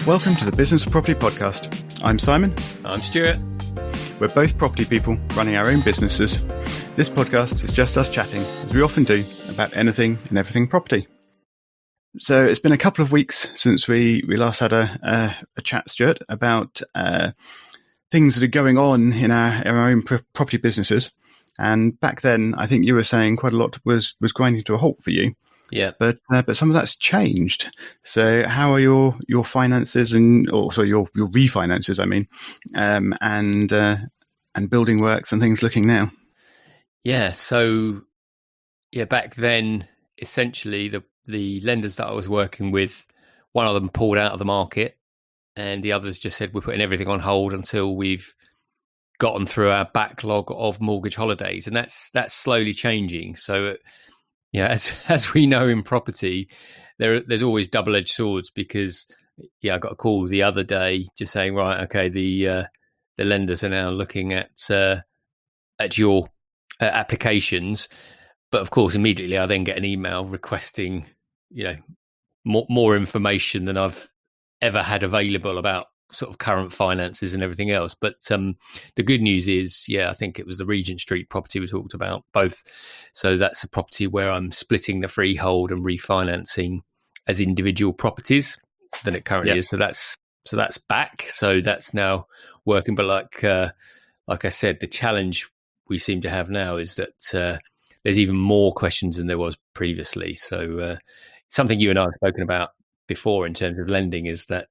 Welcome to the Business of Property podcast. I'm Simon. I'm Stuart. We're both property people running our own businesses. This podcast is just us chatting, as we often do, about anything and everything property. So it's been a couple of weeks since we last had a chat, Stuart, about things that are going on in our own property businesses. And back then, I think you were saying quite a lot was grinding to a halt for you. Yeah, but some of that's changed. So how are your finances and also your refinances? I mean, and building works and things looking now? Yeah. So back then, essentially the lenders that I was working with, one of them pulled out of the market, and the others just said we're putting everything on hold until we've gotten through our backlog of mortgage holidays, and that's slowly changing. So. Yeah, as we know in property, there's always double-edged swords because I got a call the other day just saying, right, okay, the lenders are now looking at your applications, but of course immediately I then get an email requesting more information than I've ever had available about sort of current finances and everything else. But the good news is, I think it was the Regent Street property we talked about both. So that's a property where I'm splitting the freehold and refinancing as individual properties than it currently is. So that's back. So that's now working. But like I said, the challenge we seem to have now is that there's even more questions than there was previously. So something you and I have spoken about before in terms of lending is that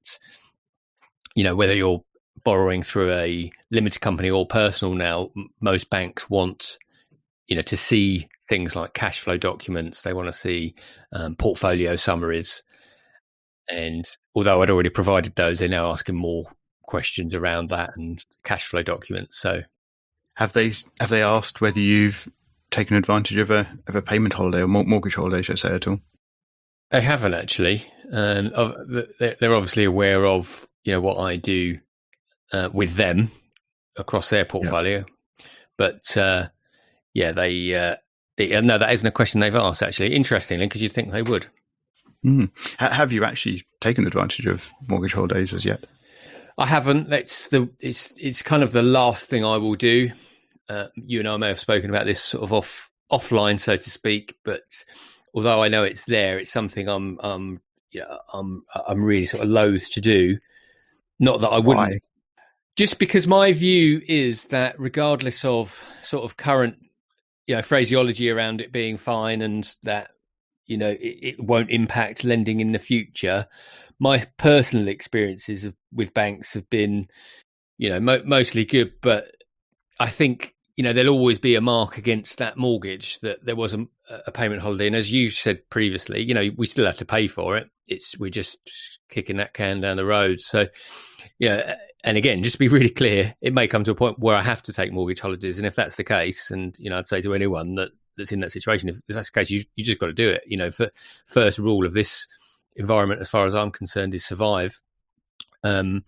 whether you're borrowing through a limited company or personal now, most banks want, to see things like cash flow documents. They want to see portfolio summaries. And although I'd already provided those, they're now asking more questions around that and cash flow documents. So have they asked whether you've taken advantage of a payment holiday or mortgage holiday, should I say, at all? They haven't actually. They're obviously aware of what I do with them across their portfolio. But no, that isn't a question they've asked, actually, interestingly, because you'd think they would. Have you actually taken advantage of mortgage holidays as yet? I haven't. It's kind of the last thing I will do. You and I may have spoken about this sort of offline, so to speak, but although I know it's there, it's something I'm really sort of loath to do. Not that I wouldn't. Why? Just because my view is that regardless of sort of current, phraseology around it being fine and that, it won't impact lending in the future, my personal experiences with banks have been, mostly good. But I think, there'll always be a mark against that mortgage that there was a payment holiday. And as you said previously, we still have to pay for it. We're just kicking that can down the road. So, and again, just to be really clear, it may come to a point where I have to take mortgage holidays. And if that's the case, and, I'd say to anyone that's in that situation, if that's the case, you just got to do it. For first rule of this environment, as far as I'm concerned, is survive. I'm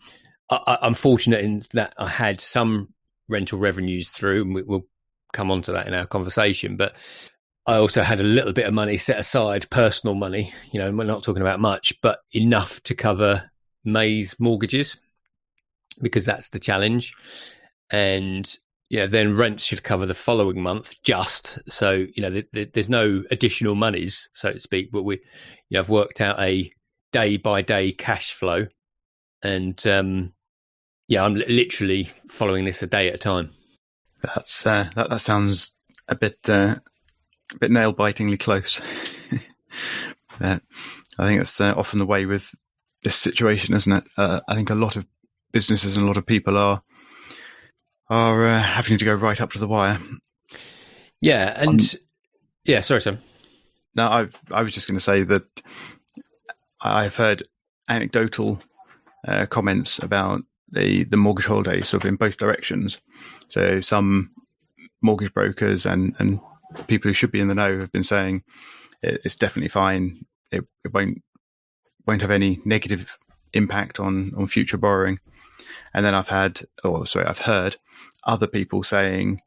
fortunate in that I had some rental revenues through, and we'll come on to that in our conversation. But I also had a little bit of money set aside, personal money, we're not talking about much, but enough to cover May's mortgages, because that's the challenge. And then rent should cover the following month, just so there's no additional monies, so to speak. But I've worked out a day by day cash flow, and I'm literally following this a day at a time. That's that sounds a bit nail bitingly close. I think that's often the way with this situation, isn't it? I think a lot of businesses and a lot of people are having to go right up to the wire. Yeah, and sorry, Sam. No, I was just going to say that I've heard anecdotal comments about the mortgage holiday sort of in both directions. So some mortgage brokers and people who should be in the know have been saying it's definitely fine. It won't have any negative impact on future borrowing. And then I've heard other people saying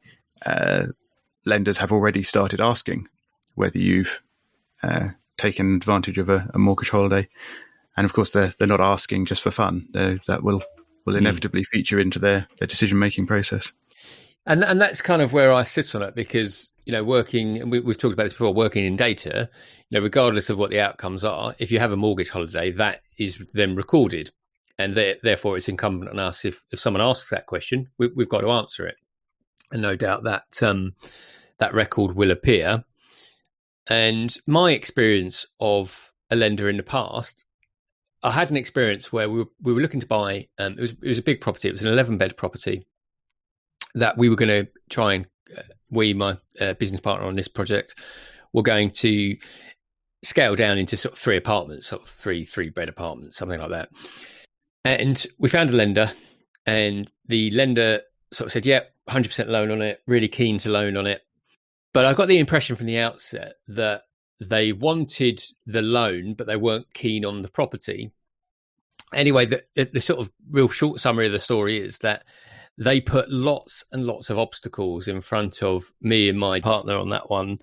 lenders have already started asking whether you've taken advantage of a mortgage holiday. And of course, they're not asking just for fun. That will inevitably feature into their decision making process. And that's kind of where I sit on it, because working, and we've talked about this before, working in data, regardless of what the outcomes are, if you have a mortgage holiday, that is then recorded, and therefore it's incumbent on us, if someone asks that question, we've got to answer it, and no doubt that that record will appear. And my experience of a lender in the past, I had an experience where we were looking to buy. It was a big property. It was an 11-bed property that we were going to try and my business partner on this project, were going to scale down into sort of 3 apartments, sort of three-bed apartments, something like that. And we found a lender, and the lender sort of said, "Yeah, 100% loan on it. Really keen to loan on it." But I got the impression from the outset that they wanted the loan, but they weren't keen on the property. Anyway, the sort of real short summary of the story is that they put lots and lots of obstacles in front of me and my partner on that one.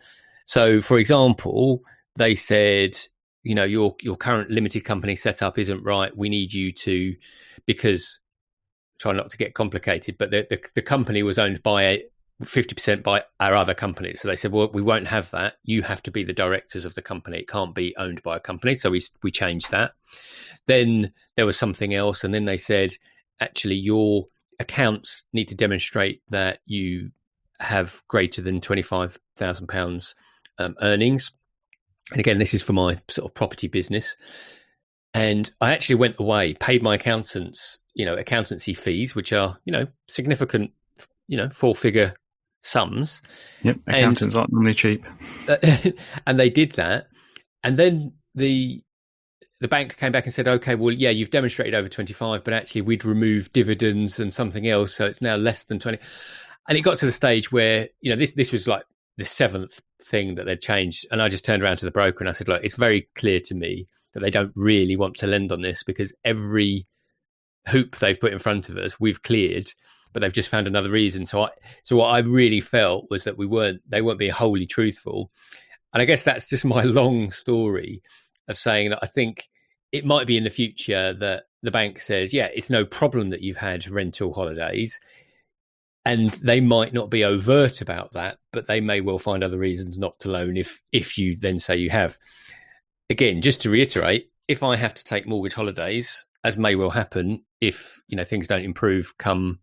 So, for example, they said, your current limited company setup isn't right. We need you to, because, try not to get complicated, but the company was owned by 50% by our other companies. So they said, well, we won't have that. You have to be the directors of the company. It can't be owned by a company. So we changed that. Then there was something else. And then they said, actually, your accounts need to demonstrate that you have greater than £25,000 earnings. And again, this is for my sort of property business. And I actually went away, paid my accountants, accountancy fees, which are, significant, 4-figure sums. Yep, accountants aren't normally cheap. And they did that. And then the bank came back and said, okay, well, yeah, you've demonstrated over 25, but actually we'd remove dividends and something else. So it's now less than 20. And it got to the stage where, this was like the 7th thing that they'd changed. And I just turned around to the broker and I said, look, it's very clear to me that they don't really want to lend on this, because every hoop they've put in front of us, we've cleared, but they've just found another reason. So what I really felt was that they weren't being wholly truthful. And I guess that's just my long story of saying that I think it might be in the future that the bank says, yeah, it's no problem that you've had rental holidays. And they might not be overt about that, but they may well find other reasons not to loan if you then say you have. Again, just to reiterate, if I have to take mortgage holidays, as may well happen if things don't improve come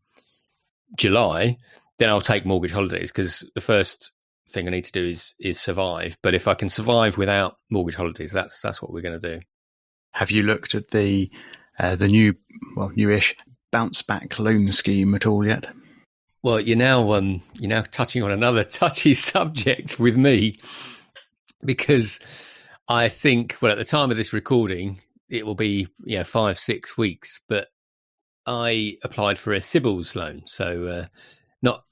July, then I'll take mortgage holidays, because the first thing I need to do is survive. But if I can survive without mortgage holidays, that's what we're going to do. Have you looked at the newish bounce back loan scheme at all yet? Well, you're now touching on another touchy subject with me, because I think, well, at the time of this recording, it will be 5-6 weeks, but I applied for a CBILS loan, so not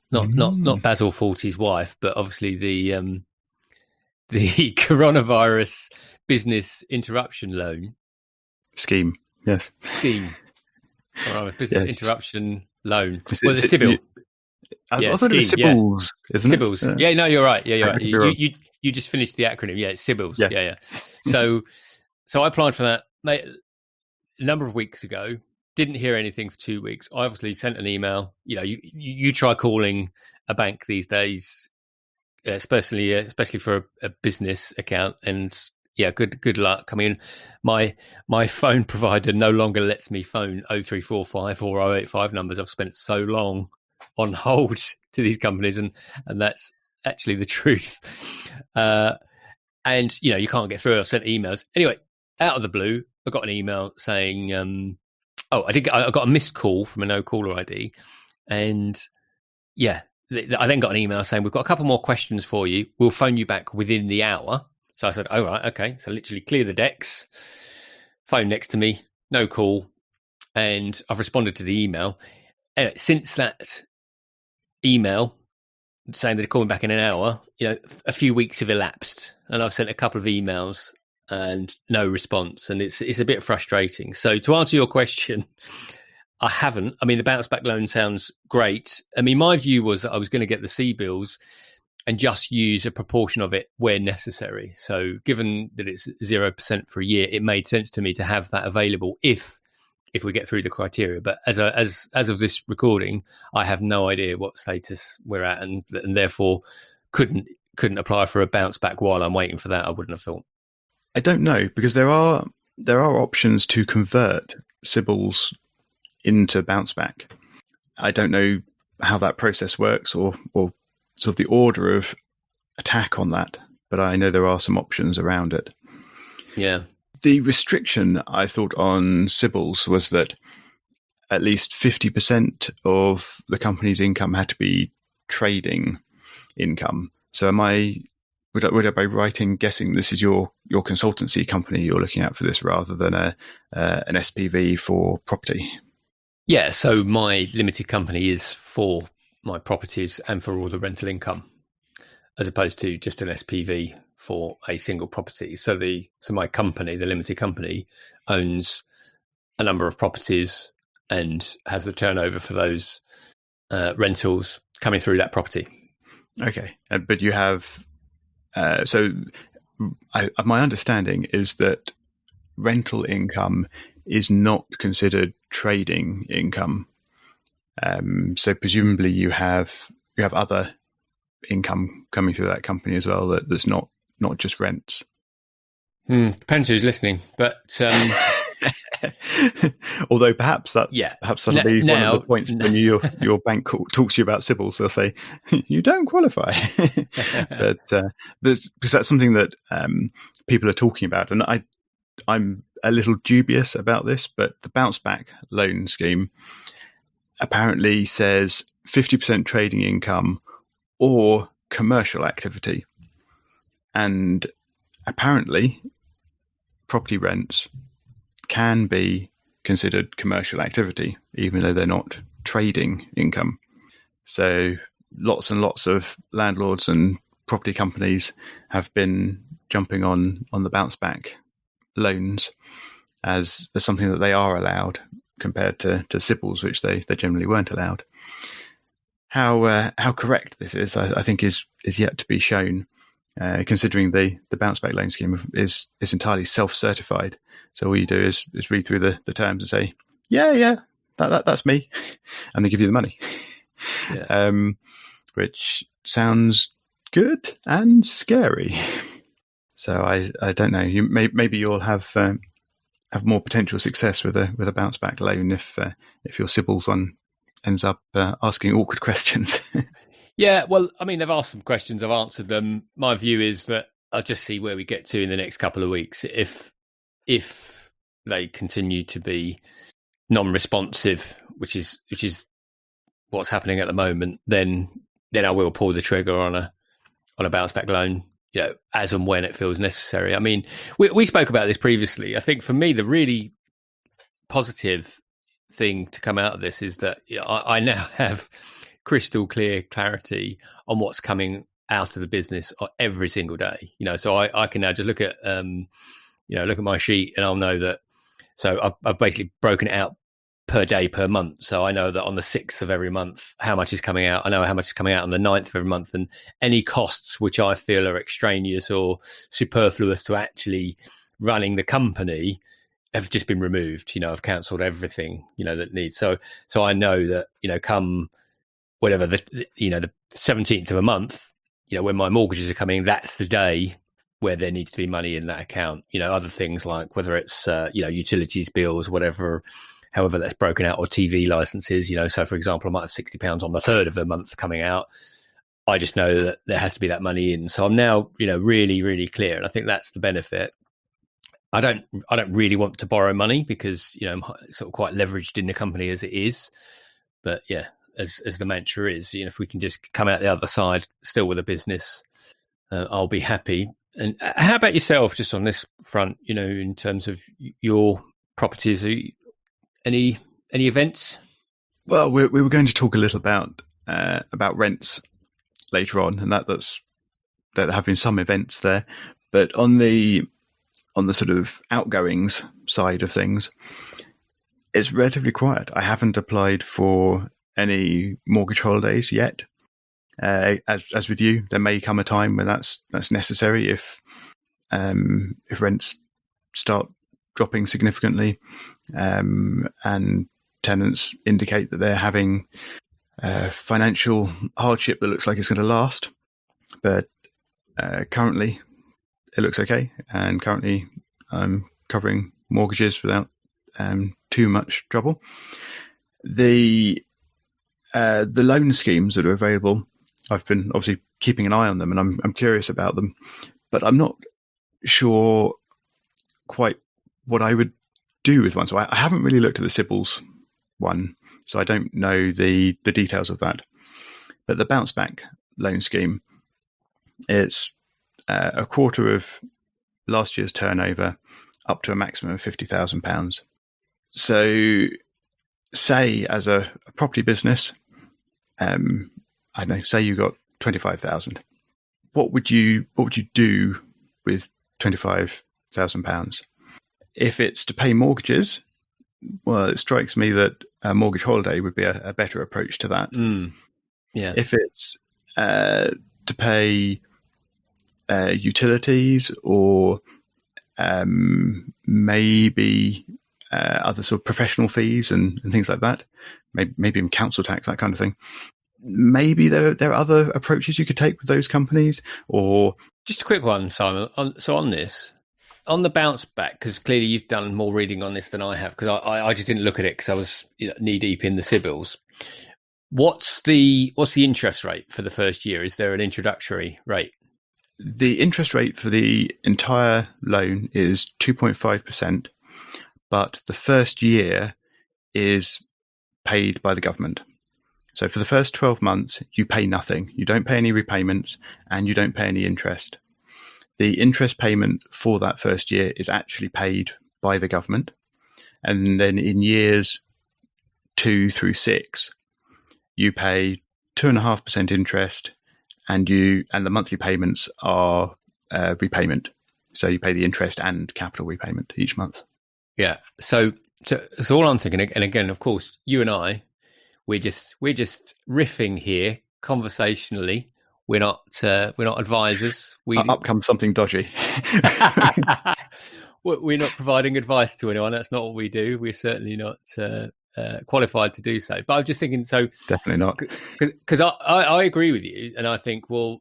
Basil Fawlty's wife, but obviously the coronavirus business interruption loan scheme. Yes, scheme. Coronavirus business interruption loan. The CBIL. I thought it was CBILS, isn't it? CBILS. Yeah, no, you're right. Yeah, you're right. You just finished the acronym. Yeah, it's CBILS. Yeah. So I applied for that a number of weeks ago. Didn't hear anything for 2 weeks. I obviously sent an email. You try calling a bank these days, especially for a business account, and good luck. I mean, my phone provider no longer lets me phone 0345 or 085 numbers. I've spent so long on hold to these companies, and that's actually the truth. And you can't get through. I've sent emails. Anyway, out of the blue, I got an email saying, I got a missed call from a no caller ID, and I then got an email saying, we've got a couple more questions for you. We'll phone you back within the hour. So I said, oh, right, okay. So literally clear the decks, phone next to me, no call. And I've responded to the email. Anyway, since that email saying that they're calling back in an hour, a few weeks have elapsed, and I've sent a couple of emails and no response, and it's a bit frustrating. So to answer your question, I haven't. I mean, the bounce back loan sounds great. I mean, my view was that I was going to get the CBILS, and just use a proportion of it where necessary. So given that it's 0% for a year, it made sense to me to have that available if we get through the criteria. But as of this recording, I have no idea what status we're at, and therefore couldn't apply for a bounce back while I'm waiting for that. I wouldn't have thought. I don't know, because there are options to convert CBILS into bounce back. I don't know how that process works or sort of the order of attack on that, but I know there are some options around it. Yeah. The restriction, I thought, on CBILS was that at least 50% of the company's income had to be trading income. So would I be right in guessing this is your consultancy company you're looking at for this, rather than an SPV for property? Yeah, so my limited company is for my properties and for all the rental income, as opposed to just an SPV for a single property. So my company, the limited company, owns a number of properties and has the turnover for those rentals coming through that property. Okay, but you have my understanding is that rental income is not considered trading income. So presumably you have other income coming through that company as well, that's not just rents. Depends who's listening, but although perhaps that'll be one of the points when your bank talks to you about CBILS, they'll say you don't qualify. but because that's something that people are talking about, and I'm a little dubious about this, but the bounce back loan scheme apparently says 50% trading income or commercial activity, and apparently property rents can be considered commercial activity, even though they're not trading income. So lots and lots of landlords and property companies have been jumping on the bounce back loans as something that they are allowed, compared to CBILS, which they generally weren't allowed. How correct this is, I think, is yet to be shown, considering the bounce back loan scheme is entirely self-certified. So all you do is read through the terms and say, yeah, that's me, and they give you the money. Yeah. Which sounds good and scary. So I don't know. Maybe you'll have more potential success with a bounce back loan if your CBILS one ends up asking awkward questions. Yeah, well, I mean, they've asked some questions, I've answered them. My view is that I'll just see where we get to in the next couple of weeks. If they continue to be non-responsive, which is what's happening at the moment, then I will pull the trigger on a bounce back loan, as and when it feels necessary. I mean, we spoke about this previously. I think for me, the really positive thing to come out of this is that I now have crystal clear clarity on what's coming out of the business every single day. So I can now just look at my sheet, and I'll know that. So I've basically broken it out per day, per month. So I know that on the 6th of every month, how much is coming out. I know how much is coming out on the 9th of every month, and any costs which I feel are extraneous or superfluous to actually running the company have just been removed. I've cancelled everything, that needs. So I know that, come whatever the 17th of a month, when my mortgages are coming, that's the day where there needs to be money in that account. Other things like whether it's utilities bills, whatever, however that's broken out, or TV licenses. So for example, I might have £60 on the 3rd of the month coming out. I just know that there has to be that money in. So I'm now, really, really clear, and I think that's the benefit. I don't really want to borrow money because I'm sort of quite leveraged in the company as it is. But yeah, as the mantra is, if we can just come out the other side still with a business, I'll be happy. And how about yourself, just on this front? In terms of your properties, any events? Well, we were going to talk a little about rents later on, and there have been some events there, but on the sort of outgoings side of things, it's relatively quiet. I haven't applied for any mortgage holidays yet. As with you, there may come a time when that's necessary if rents start dropping significantly, and tenants indicate that they're having financial hardship that looks like it's going to last. But currently, it looks okay, and currently I'm covering mortgages without too much trouble. The loan schemes that are available, I've been obviously keeping an eye on them, and I'm curious about them, but I'm not sure quite what I would do with one. So I haven't really looked at the CBILS one, so I don't know the details of that. But the bounce back loan scheme, it's a quarter of last year's turnover up to a maximum of £50,000. So say as a property business, I don't know, say you got 25,000. What would you do with £25,000? If it's to pay mortgages, well, it strikes me that a mortgage holiday would be a better approach to that. Yeah. If it's to pay utilities or maybe other sort of professional fees and things like that, maybe even council tax, that kind of thing. Maybe there are other approaches you could take with those companies. Or just a quick one, Simon. So on this, on the bounce back, because clearly you've done more reading on this than I have, because I just didn't look at it because I was knee deep in the CBILS. What's the interest rate for the first year? Is there an introductory rate? The interest rate for the entire loan is 2.5%, but the first year is paid by the government. So for the first 12 months, you pay nothing. You don't pay any repayments and you don't pay any interest. The interest payment for that first year is actually paid by the government. And then in years 2 through 6, you pay 2.5% interest, and the monthly payments are repayment. So you pay the interest and capital repayment each month. Yeah. So all I'm thinking, and again, of course, you and I, we're just riffing here conversationally. We're not advisors. Up comes something dodgy. We're not providing advice to anyone. That's not what we do. We're certainly not qualified to do so. But I'm just thinking, so definitely not, because I agree with you, and I think, well,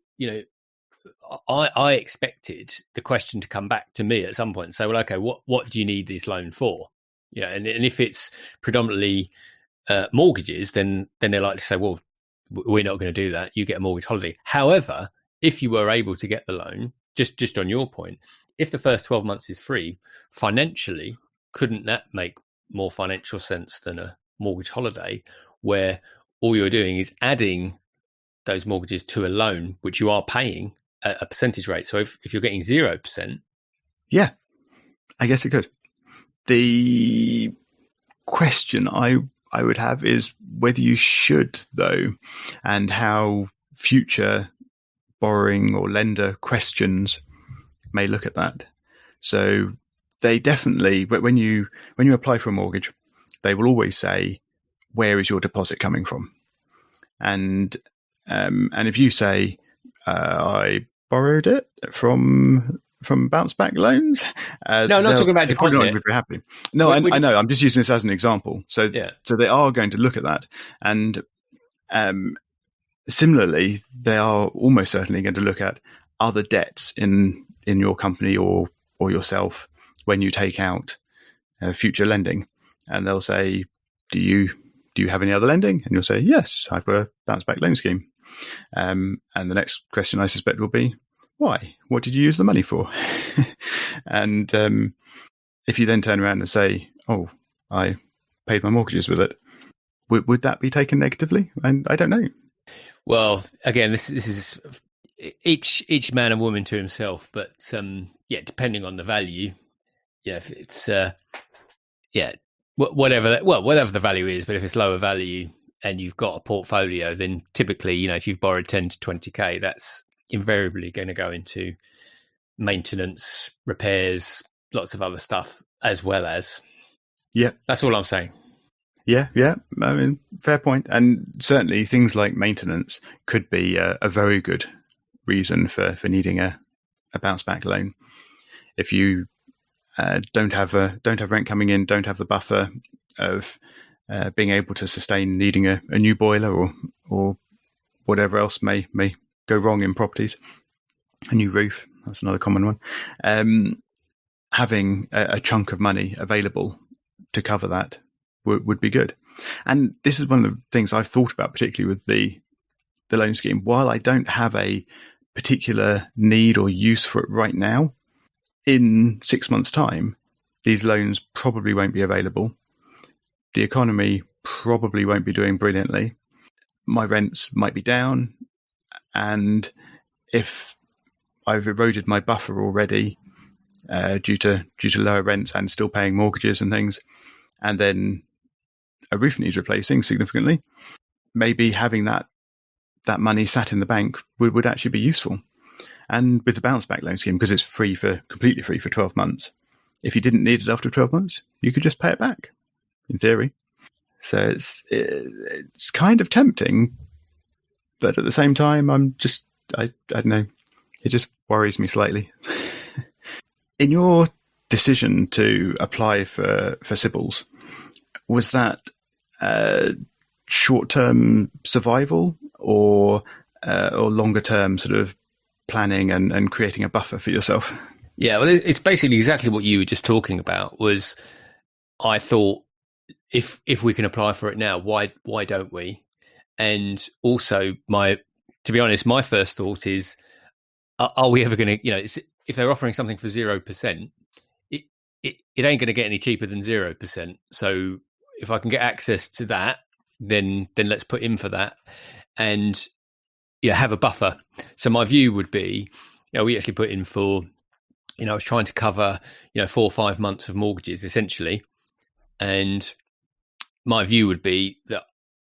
I expected the question to come back to me at some point and say, well, okay, what do you need this loan for? And if it's predominantly mortgages, then they're likely to say, well, we're not going to do that. You get a mortgage holiday. However, if you were able to get the loan, just on your point, if the first 12 months is free, financially, couldn't that make more financial sense than a mortgage holiday, where all you're doing is adding those mortgages to a loan, which you are paying at a percentage rate? So if you're getting 0%. Yeah, I guess it could. The question I would have is whether you should, though, and how future borrowing or lender questions may look at that. So they definitely, when you apply for a mortgage, they will always say, where is your deposit coming from? And if you say, I borrowed it from bounce back loans. No, I'm not talking about deposit. Not going to be very happy. No, I know. I'm just using this as an example. So they are going to look at that, and similarly, they are almost certainly going to look at other debts in your company or yourself when you take out future lending, and they'll say, do you have any other lending? And you'll say, yes, I've got a bounce back loan scheme. And the next question I suspect will be, why? What did you use the money for? And if you then turn around and say, oh, I paid my mortgages with it, would that be taken negatively? And I don't know. Well, again, this is each man and woman to himself, but depending on the value, if it's whatever the value is, but if it's lower value and you've got a portfolio, then typically, if you've borrowed 10 to 20k, that's invariably going to go into maintenance, repairs, lots of other stuff as well as. Yeah. That's all I'm saying. Yeah, yeah. I mean, fair point. And certainly things like maintenance could be a very good reason for needing a bounce back loan. If you don't have rent coming in, don't have the buffer of being able to sustain needing a new boiler or whatever else may go wrong in properties, a new roof, that's another common one. Having a chunk of money available to cover that would be good. And this is one of the things I've thought about, particularly with the loan scheme. While I don't have a particular need or use for it right now, in 6 months' time, these loans probably won't be available. The economy probably won't be doing brilliantly. My rents might be down. And if I've eroded my buffer already due to lower rents and still paying mortgages and things, and then a roof needs replacing significantly, maybe having that money sat in the bank would actually be useful. And with the bounce back loan scheme, because it's completely free for 12 months, if you didn't need it after 12 months, you could just pay it back, in theory. So it's kind of tempting, but at the same time, I don't know, it just worries me slightly. In your decision to apply for CBILS, was that short-term survival or longer-term sort of planning and creating a buffer for yourself? Yeah, well, it's basically exactly what you were just talking about. Was I thought if we can apply for it now, why don't we? And also, to be honest, my first thought is, are we ever going to? If they're offering something for 0%, it ain't going to get any cheaper than 0%. So if I can get access to that, then let's put in for that, and have a buffer. So my view would be, we actually put in for, I was trying to cover, 4 or 5 months of mortgages essentially, and my view would be that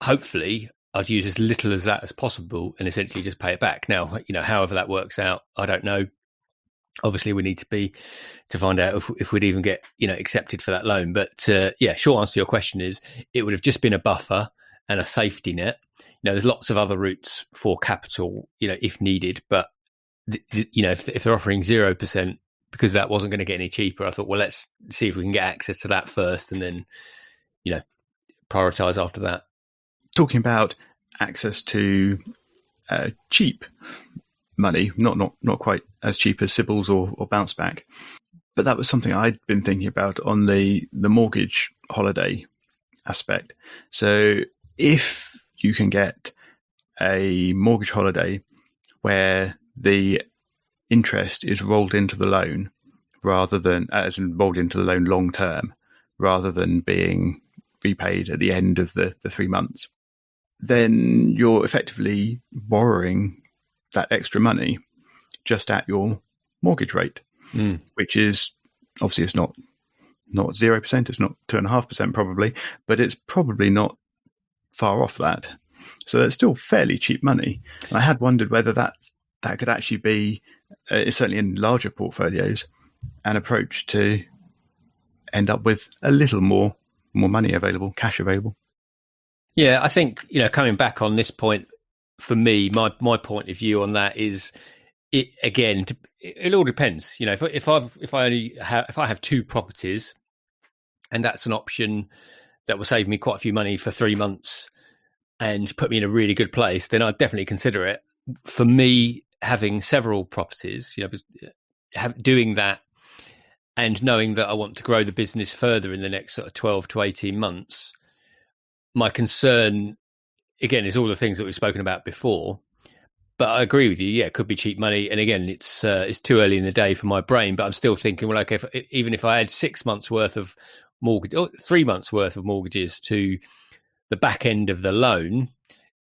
hopefully I'd use as little as that as possible and essentially just pay it back. Now, however that works out, I don't know. Obviously, we need to find out if we'd even get accepted for that loan. But short answer to your question is, it would have just been a buffer and a safety net. There's lots of other routes for capital, if needed. But if they're offering 0%, because that wasn't going to get any cheaper, I thought, well, let's see if we can get access to that first, and then prioritize after that. Talking about access to cheap money, not quite as cheap as CBILS or bounce back, but that was something I'd been thinking about on the mortgage holiday aspect. So if you can get a mortgage holiday where the interest is rolled into the loan rather than rolled into the loan long term, rather than being repaid at the end of the 3 months, then you're effectively borrowing that extra money just at your mortgage rate, which is obviously, it's not 0%, it's not 2.5% probably, but it's probably not far off that. So that's still fairly cheap money. And I had wondered whether that could actually be, certainly in larger portfolios, an approach to end up with a little more money available, cash available. Yeah, I think, coming back on this point, for me, my point of view on that is, it all depends. If I have 2 properties, and that's an option that will save me quite a few money for 3 months and put me in a really good place, then I'd definitely consider it. For me, having several properties, doing that and knowing that I want to grow the business further in the next sort of 12 to 18 months, my concern, again, is all the things that we've spoken about before. But I agree with you. Yeah, it could be cheap money. And again, it's too early in the day for my brain. But I'm still thinking, well, okay, even if I had 6 months worth of mortgage, or 3 months worth of mortgages to the back end of the loan,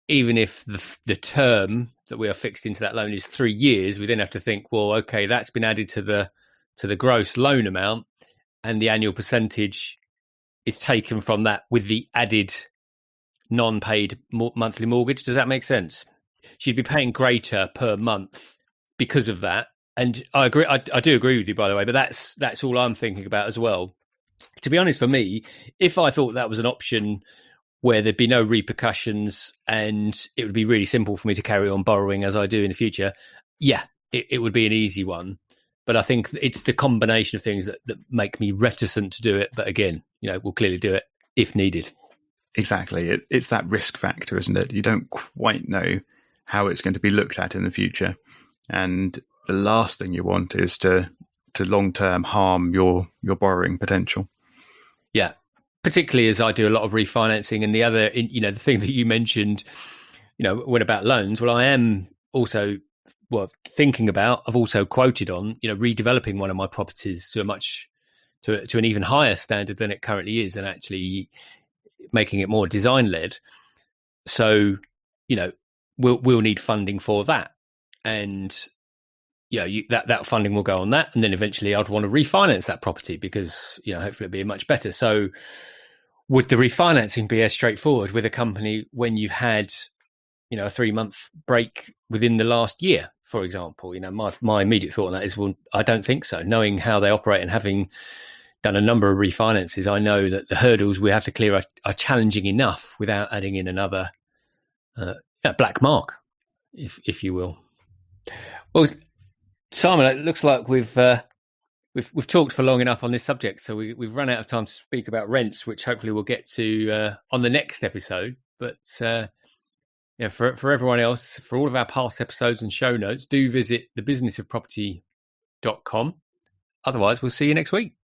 even if the term that we are fixed into that loan is 3 years, we then have to think, well, okay, that's been added to the gross loan amount, and the annual percentage is taken from that with the added non-paid monthly mortgage. Does that make sense? She'd be paying greater per month because of that. And I agree. I do agree with you, by the way, but that's all I'm thinking about as well. To be honest, for me, if I thought that was an option where there'd be no repercussions and it would be really simple for me to carry on borrowing as I do in the future, yeah, it would be an easy one. But I think it's the combination of things that make me reticent to do it. But again, we'll clearly do it if needed. Exactly. It's that risk factor, isn't it? You don't quite know how it's going to be looked at in the future. And the last thing you want is to long-term harm your borrowing potential. Yeah. Particularly as I do a lot of refinancing, and the other, the thing that you mentioned, when about loans, well, I am also I've also quoted on, redeveloping one of my properties to an even higher standard than it currently is, and actually making it more design led. So, we'll need funding for that, and that funding will go on that, and then eventually I'd want to refinance that property because hopefully it'll be much better. So would the refinancing be as straightforward with a company when you've had a 3-month break within the last year, for example? My immediate thought on that is, well, I don't think so. Knowing how they operate and having done a number of refinances, I know that the hurdles we have to clear are challenging enough without adding in another black mark, if you will. Well, Simon, it looks like we've talked for long enough on this subject, so we've run out of time to speak about rents, which hopefully we'll get to on the next episode. But for everyone else, for all of our past episodes and show notes, do visit thebusinessofproperty.com. Otherwise, we'll see you next week.